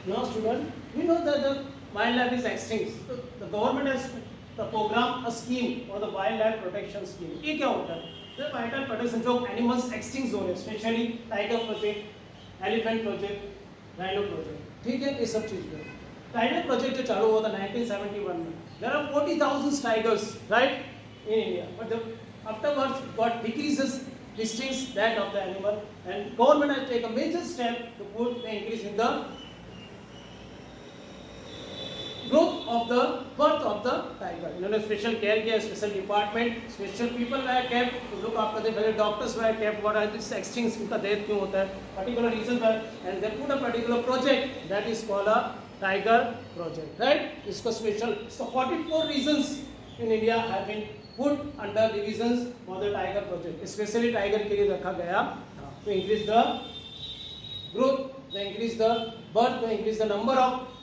Now student, we know that the wildlife is extinct. So the government has the program a scheme or the wildlife protection scheme. ये क्या होता है? The wildlife protection जो animals extinct हो रहे हैं, especially tiger project, elephant project, rhino project. ठीक है, ये सब चीज़ में. Tiger project जो चालू हुआ था 1971 में. There are 40,000 tigers, right, in India. But the afterwards got decreases distincts that of the animal, and government has taken a major step to put the increase in the growth of the birth of the tiger. इन्होंने special care किया, special department, special people वह care to look after the doctors वह care what are this extinct, उनका death क्यों होता है, particular reason पर, and they put a particular project that is called a tiger project, right. इसको special, इसको 44 reasons in India have been put under divisions for the tiger project. Specially tiger के लिए रखा गया to increase the growth, to increase the birth, to increase the number of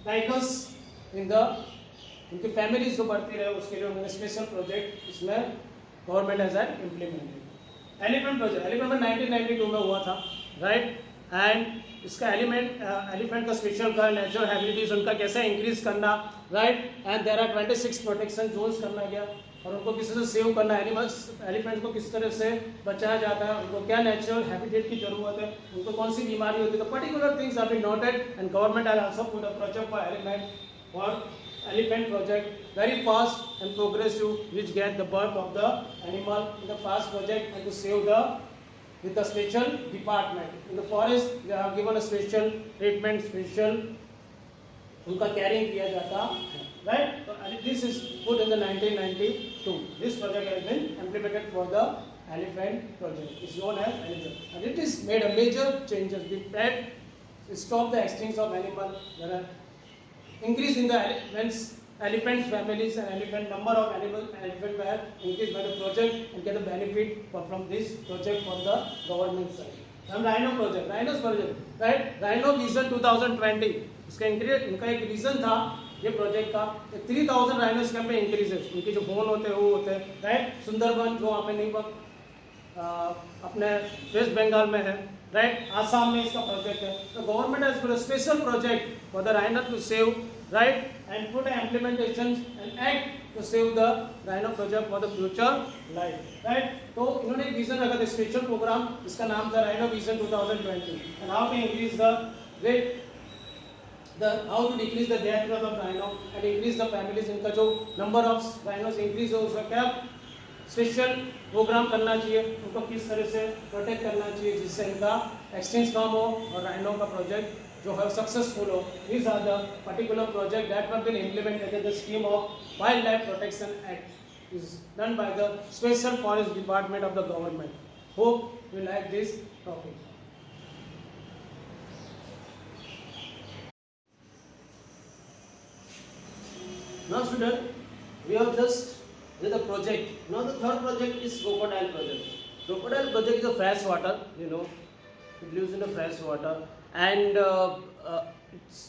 tigers in the, उनकी families जो बढ़ती रहे उसके लिए उन्होंने स्पेशल प्रोजेक्ट इसमें government has implemented. Elephant project, elephant में 1992 में हुआ था, राइट. एंड इसका एलिफेंट का स्पेशल का नेचुरल हैबिलिटीज उनका कैसे इंक्रीज करना, right. And there are 26 protection zones करना गया, और उनको किस तरह से सेव करना, एनिमल्स एलिफेंट को किस तरह से बचाया जाता है, उनको क्या नेचुरल हैबिटेट की जरूरत है, उनको कौन सी बीमारी होती है, तो particular things are been noted. And government has also put a project for elephant project very fast and progressive which get the birth of the animal in the fast project, and to save the with a special department in the forest. They have given a special treatment, special उनका carrying किया जाता है, right. So this is put in the 1992. This project has been implemented for the elephant project. It's known as elephant, and it is made a major changes. We stop the extinction of animal. There are increase in the elephants families and elephant number of elephant were increased by the project, and get the benefit from this project from the government side. हम rhino project, rhinos project, right. Rhino vision 2020, इसका increase, उनका एक reason था ये project का, 3000 rhinos के पे increases, उनके जो बोन होते हैं वो होते हैं, राइट. सुंदरबन जो हमें नहीं अपने वेस्ट बंगाल में है, राइट. आसाम में इसका प्रोजेक्ट है. तो government has put a special project for the rhino to save, right, and put a implementation and act to save the rhino project for the future life, right. तो इन्होंने एक vision रखा था, special programme, इसका नाम था rhino vision 2020, and how to increase the rate, how to decrease the death rate of rhino and increase the families. इनका जो number of rhinos increase हो उसका क्या स्पेशल प्रोग्राम करना चाहिए, उनको किस तरह से प्रोटेक्ट करना चाहिए जिससे इनका एक्सटेंस कम हो और राइनो का प्रोजेक्ट जो है सक्सेसफुल हो. These are the particular project that have been implemented in the scheme of Wildlife Protection Act is done by the Special Forest Department of the government. Hope you like this topic. Now student, we have just did the project. Now the third project is crocodile project. Crocodile project is a fresh water, you know, it lives in the fresh water, and it's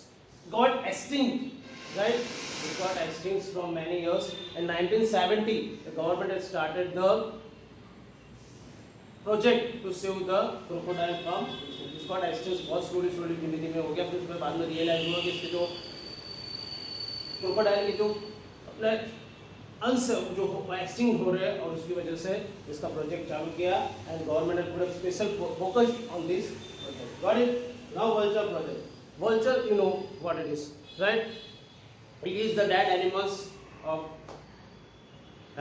got extinct, right. It got extinct from many years. In 1970, the government had started the project to save the crocodile from it's got extinct. बहुत slowly धीमे धीमे हो गया, फिर उसमें बाद में realise हुआ कि इसके जो क्रोकोडाइल के जो अपने अंश जो एक्सटिंक्ट हो रहे हैं, और उसकी वजह से इसका प्रोजेक्ट चालू किया, एंड गवर्नमेंट ने पूरा special focus on this project. Got it. Now vulture project. Vulture, you know what it is, right. It is the dead animals of,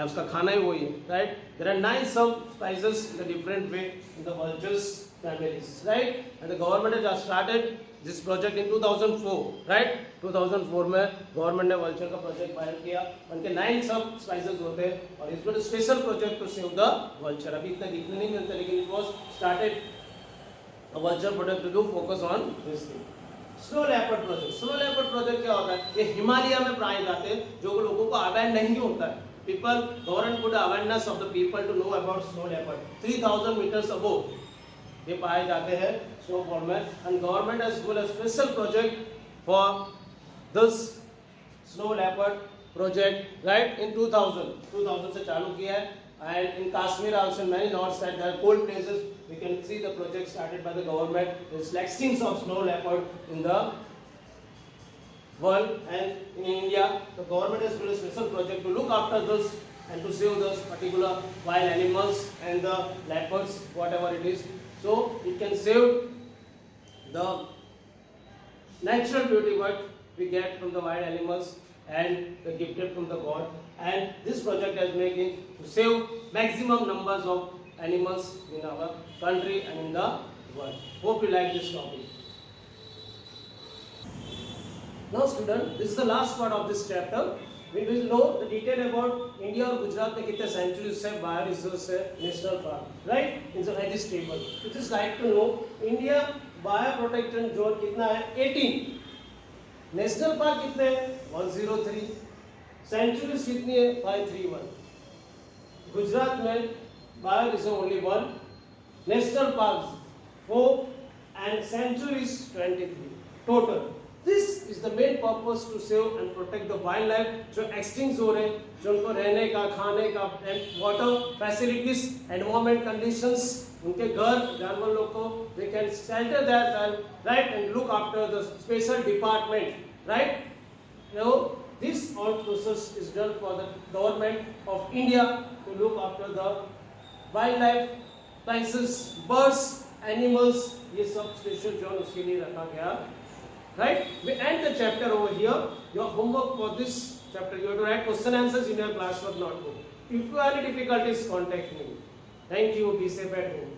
उसका खाना ही वही है, right. There are 9 sub species in a different way in the vultures families, right. And the government has started this project in 2004, right. 2004 में government ने vulture का project file किया, उनके 9 सब स्पाइसेस होते हैं, और इसमें special project to save the vulture. अभी इतना दिखने नहीं मिलता, लेकिन it was started a vulture project to do focus on this thing. Snow leopard project. Snow leopard project क्या होता है, ये हिमालय में पाए जाते हैं, जो लोगों को अवेयर नहीं होता है. People, government put awareness of the people to know about snow leopard. 3000 meters above ये पाए जाते हैं स्नो फॉल में, and government has put a special project for this snow leopard project, right. In 2000 से चालू किया है, And in Kashmir also many north side there are cold places. We can see the project started by the government. There's like extincts of snow leopard in the world, and in India the government has built a special project to look after those and to save those particular wild animals and the leopards, whatever it is. So it can save the natural beauty what we get from the wild animals and the gifted from the God. And this project is making to save maximum numbers of animals in our country and in the world. Hope you like this topic. Now student, this is the last part of this chapter. We will know the detail about India और गुजरात में कितने centuries से bio reserve से national park, right? In this table you just like to know India bio protected zone कितना है? 18. National park कितने हैं? 103. Centuries कितनी है? 531. गुजरात में bio reserve only 1, national park 4 and sanctuaries 23 total. This is the main purpose to save and protect the wildlife जो extinct हो रहे हैं, जो उनको रहने का, खाने का, water facilities, environment conditions, उनके घर जानवर लोग को they can shelter their right and look after the special department, right? Now this all process is done for the government of India to look after the wildlife, places, birds, animals. ये सब special zone उसके लिए रखा गया. Right? We end the chapter over here. Your homework for this chapter, you have to write question answers in your classwork notebook. If you have any difficulties, contact me. Thank you. Be safe at home.